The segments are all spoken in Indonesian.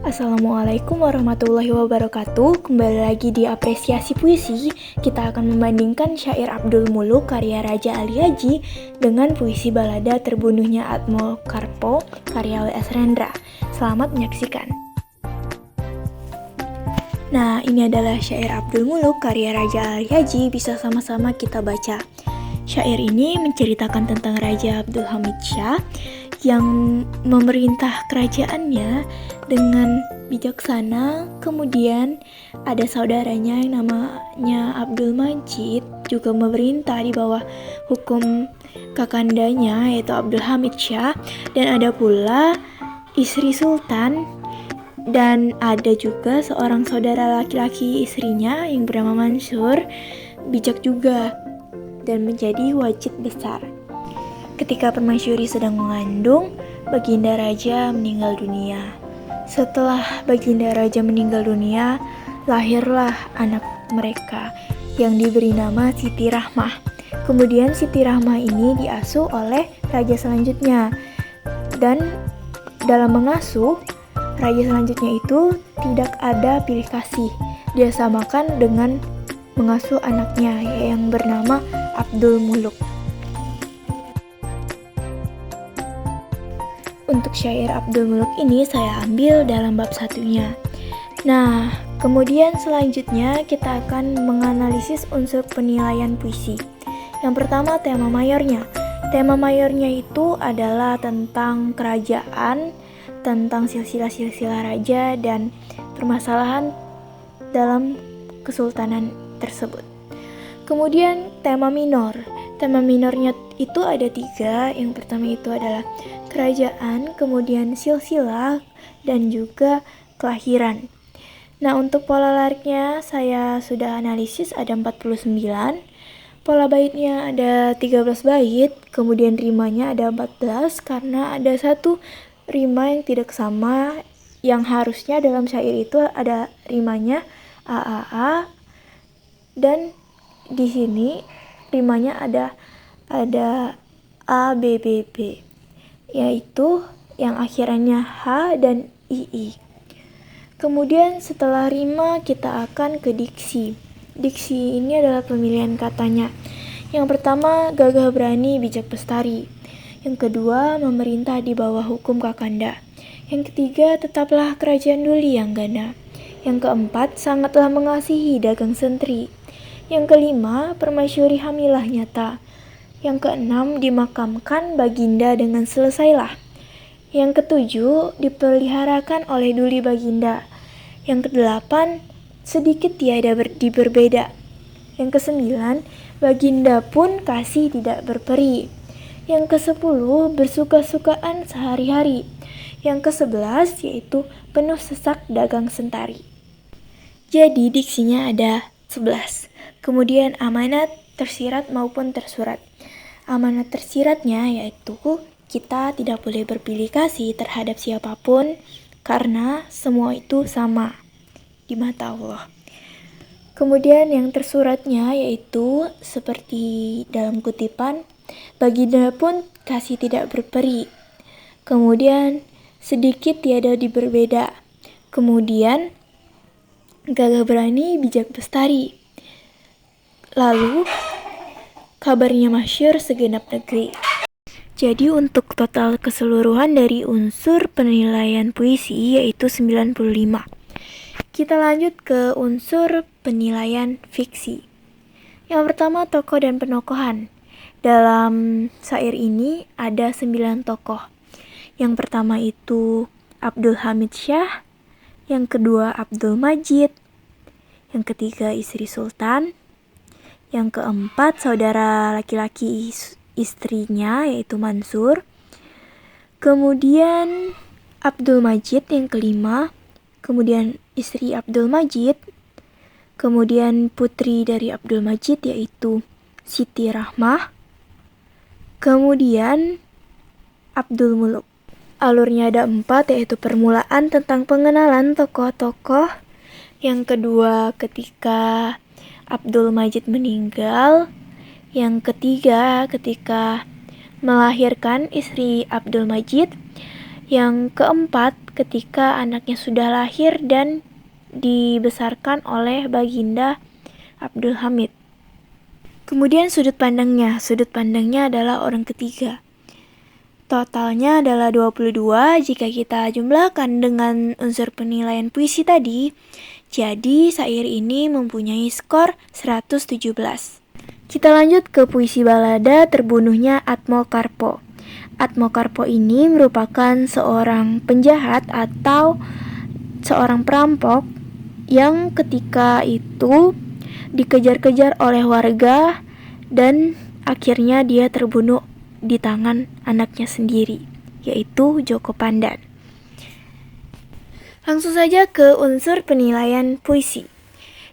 Assalamualaikum warahmatullahi wabarakatuh. Kembali lagi di Apresiasi Puisi. Kita akan membandingkan syair Abdul Muluk karya Raja Ali Haji dengan puisi balada Terbunuhnya Atmo Karpo karya W.S. Rendra. Selamat menyaksikan. Nah, ini adalah syair Abdul Muluk karya Raja Ali Haji. Bisa sama-sama kita baca. Syair ini menceritakan tentang Raja Abdul Hamid Shah yang memerintah kerajaannya dengan bijaksana. Kemudian ada saudaranya yang namanya Abdul Majid juga memerintah di bawah hukum kakandanya yaitu Abdul Hamid Shah, dan ada pula istri sultan, dan ada juga seorang saudara laki-laki istrinya yang bernama Mansur, bijak juga dan menjadi wajid besar. Ketika permaisuri sedang mengandung, Baginda Raja meninggal dunia. Setelah Baginda Raja meninggal dunia, lahirlah anak mereka yang diberi nama Siti Rahmah. Kemudian Siti Rahmah ini diasuh oleh raja selanjutnya. Dan dalam mengasuh, raja selanjutnya itu tidak ada pilih kasih. Dia samakan dengan mengasuh anaknya yang bernama Abdul Muluk. Untuk syair Abdul Muluk ini saya ambil dalam bab satunya. Nah, kemudian selanjutnya kita akan menganalisis unsur penilaian puisi. Yang pertama, tema mayornya. Tema mayornya itu adalah tentang kerajaan, tentang silsilah-silsilah raja dan permasalahan dalam kesultanan tersebut. Kemudian tema minor. Tema minornya itu ada 3. Yang pertama itu adalah kerajaan, kemudian silsilah, dan juga kelahiran. Nah, untuk pola liriknya saya sudah analisis ada 49. Pola baitnya ada 13 bait, kemudian rimanya ada 14 karena ada satu rima yang tidak sama, yang harusnya dalam syair itu ada rimanya AAA, dan di sini rimanya ada ABBB, yaitu yang akhirannya H dan II. Kemudian setelah rima kita akan ke diksi. Diksi ini adalah pemilihan katanya. Yang pertama, gagah berani bijak bestari. Yang kedua, memerintah di bawah hukum kakanda. Yang ketiga, tetaplah kerajaan duli yang gana. Yang keempat, sangatlah mengasihi dagang sentri. Yang kelima, permaisuri hamilah nyata. Yang keenam, dimakamkan baginda dengan selesailah. Yang ketujuh, dipeliharakan oleh duli baginda. Yang kedelapan, sedikit tiada berbeda. Yang kesembilan, baginda pun kasih tidak berperi. Yang kesepuluh, bersuka-sukaan sehari-hari. Yang kesebelas, yaitu penuh sesak dagang sentari. Jadi diksinya ada 11. Kemudian amanat tersirat maupun tersurat. Amanat tersiratnya yaitu kita tidak boleh berpilih kasih terhadap siapapun karena semua itu sama di mata Allah. Kemudian yang tersuratnya yaitu seperti dalam kutipan, baginda pun kasih tidak berperi. Kemudian sedikit tiada berbeda. Kemudian gagah berani bijak bestari. Lalu kabarnya masyhur segenap negeri. Jadi untuk total keseluruhan dari unsur penilaian puisi yaitu 95. Kita lanjut ke unsur penilaian fiksi. Yang pertama, tokoh dan penokohan. Dalam syair ini ada 9 tokoh. Yang pertama itu Abdul Hamid Shah, yang kedua Abdul Majid, yang ketiga istri sultan, yang keempat saudara laki-laki istrinya yaitu Mansur, kemudian Abdul Majid yang kelima, kemudian istri Abdul Majid, kemudian putri dari Abdul Majid yaitu Siti Rahmah, kemudian Abdul Muluk. Alurnya ada 4, yaitu permulaan tentang pengenalan tokoh-tokoh, yang kedua ketika Abdul Majid meninggal, yang ketiga ketika melahirkan istri Abdul Majid, Yang keempat, ketika anaknya sudah lahir dan dibesarkan oleh Baginda Abdul Hamid. Kemudian sudut pandangnya adalah orang ketiga. Totalnya adalah 22 jika kita jumlahkan dengan unsur penilaian puisi tadi. Jadi syair ini mempunyai skor 117. Kita lanjut ke puisi balada Terbunuhnya Atmokarpo. Atmokarpo ini merupakan seorang penjahat atau seorang perampok yang ketika itu dikejar-kejar oleh warga dan akhirnya dia terbunuh di tangan anaknya sendiri, yaitu Joko Pandan. Langsung saja ke unsur penilaian puisi.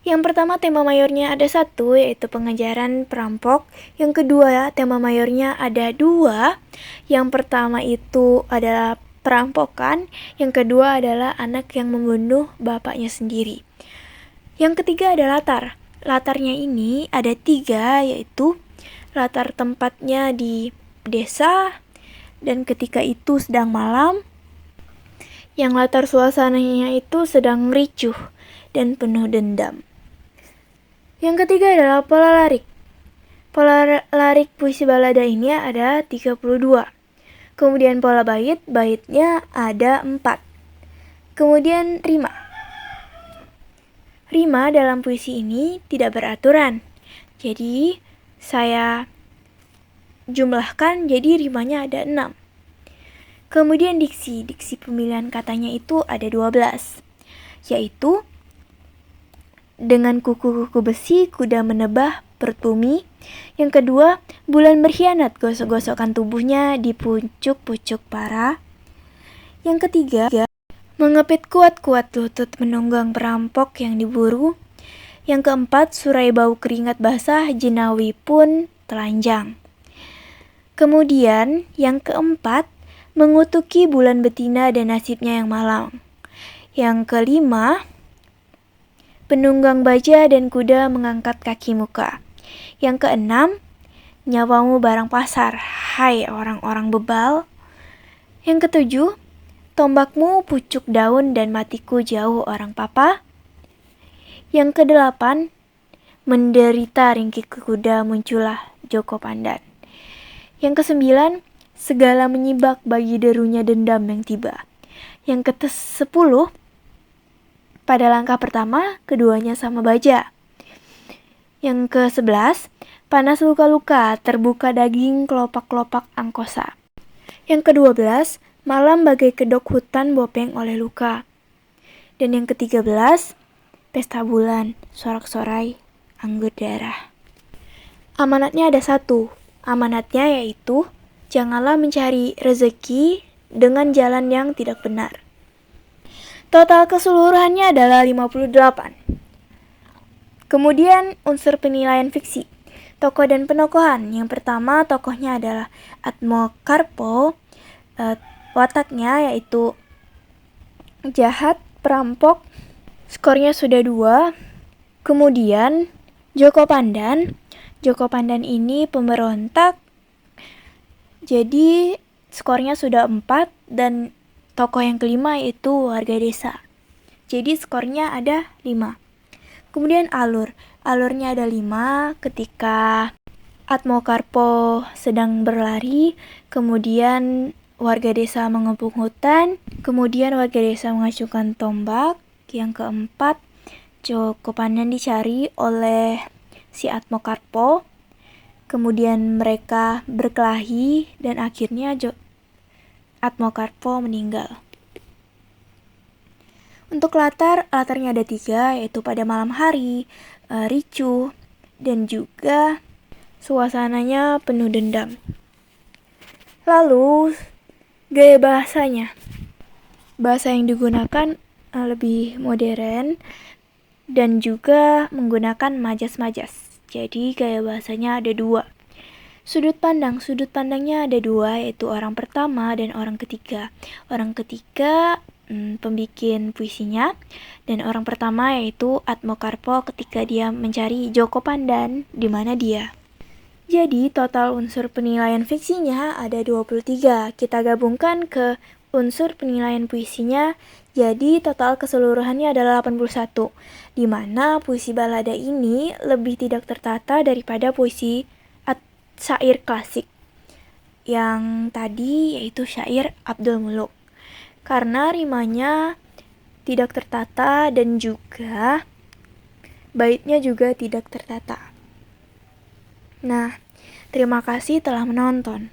Yang pertama, tema mayornya ada 1, yaitu pengejaran perampok. Yang kedua, tema mayornya ada 2. Yang pertama itu adalah perampokan. Yang kedua adalah anak yang membunuh bapaknya sendiri. Yang ketiga ada latar. Latarnya ini ada 3, yaitu latar tempatnya di desa, dan ketika itu sedang malam. Yang latar suasananya itu sedang ricuh dan penuh dendam. Yang ketiga adalah pola larik. Pola larik puisi balada ini ada 32. Kemudian pola baitnya ada 4. Kemudian rima. Rima dalam puisi ini tidak beraturan. Jadi saya jumlahkan jadi rimanya ada 6. Kemudian diksi pemilihan katanya itu ada 12, yaitu dengan kuku-kuku besi kuda menebah perut bumi. Yang kedua, bulan berkhianat gosok-gosokkan tubuhnya di pucuk-pucuk para. Yang ketiga, mengepit kuat-kuat lutut menunggang perampok yang diburu. Yang keempat, surai bau keringat basah jenawi pun telanjang. Kemudian yang keempat, mengutuki bulan betina dan nasibnya yang malang. Yang kelima, penunggang baja dan kuda mengangkat kaki muka. Yang keenam, nyawamu barang pasar, hai orang-orang bebal. Yang ketujuh, tombakmu pucuk daun dan matiku jauh orang papa. Yang kedelapan, menderita ringkik kuda muncullah Joko Pandan. Yang kesembilan, segala menyibak bagi derunya dendam yang tiba. Yang ke-10, pada langkah pertama, keduanya sama baja. Yang ke-11, panas luka-luka, terbuka daging kelopak-kelopak angkosa. Yang ke-12, malam bagai kedok hutan bopeng oleh luka. Dan yang ke-13, pesta bulan, sorak-sorai, anggur darah. Amanatnya ada 1. Amanatnya yaitu janganlah mencari rezeki dengan jalan yang tidak benar. Total keseluruhannya adalah 58. Kemudian unsur penilaian fiksi. Tokoh dan penokohan. Yang pertama tokohnya adalah Atmokarpo. Wataknya yaitu jahat, perampok. Skornya sudah 2. Kemudian Joko Pandan. Joko Pandan ini pemberontak. Jadi skornya sudah 4 dan tokoh yang kelima yaitu warga desa. Jadi skornya ada 5. Kemudian alurnya ada 5 ketika Atmokarpo sedang berlari, kemudian warga desa mengepung hutan, kemudian warga desa mengacungkan tombak. Yang keempat, Joko Pandan dicari oleh si Atmokarpo. Kemudian mereka berkelahi dan akhirnya Atmokarpo meninggal. Untuk latarnya ada 3, yaitu pada malam hari, ricuh, dan juga suasananya penuh dendam. Lalu gaya bahasanya. Bahasa yang digunakan lebih modern dan juga menggunakan majas-majas. Jadi gaya bahasanya ada 2. Sudut pandangnya ada 2, yaitu orang pertama dan orang ketiga. Orang ketiga pembikin puisinya, dan orang pertama yaitu Atmokarpo ketika dia mencari Joko Pandan di mana dia. Jadi total unsur penilaian fiksinya ada 23. Kita gabungkan ke unsur penilaian puisinya, jadi total keseluruhannya adalah 81, di mana puisi balada ini lebih tidak tertata daripada puisi syair klasik yang tadi, yaitu syair Abdul Muluk. Karena rimanya tidak tertata dan juga baitnya juga tidak tertata. Nah, terima kasih telah menonton.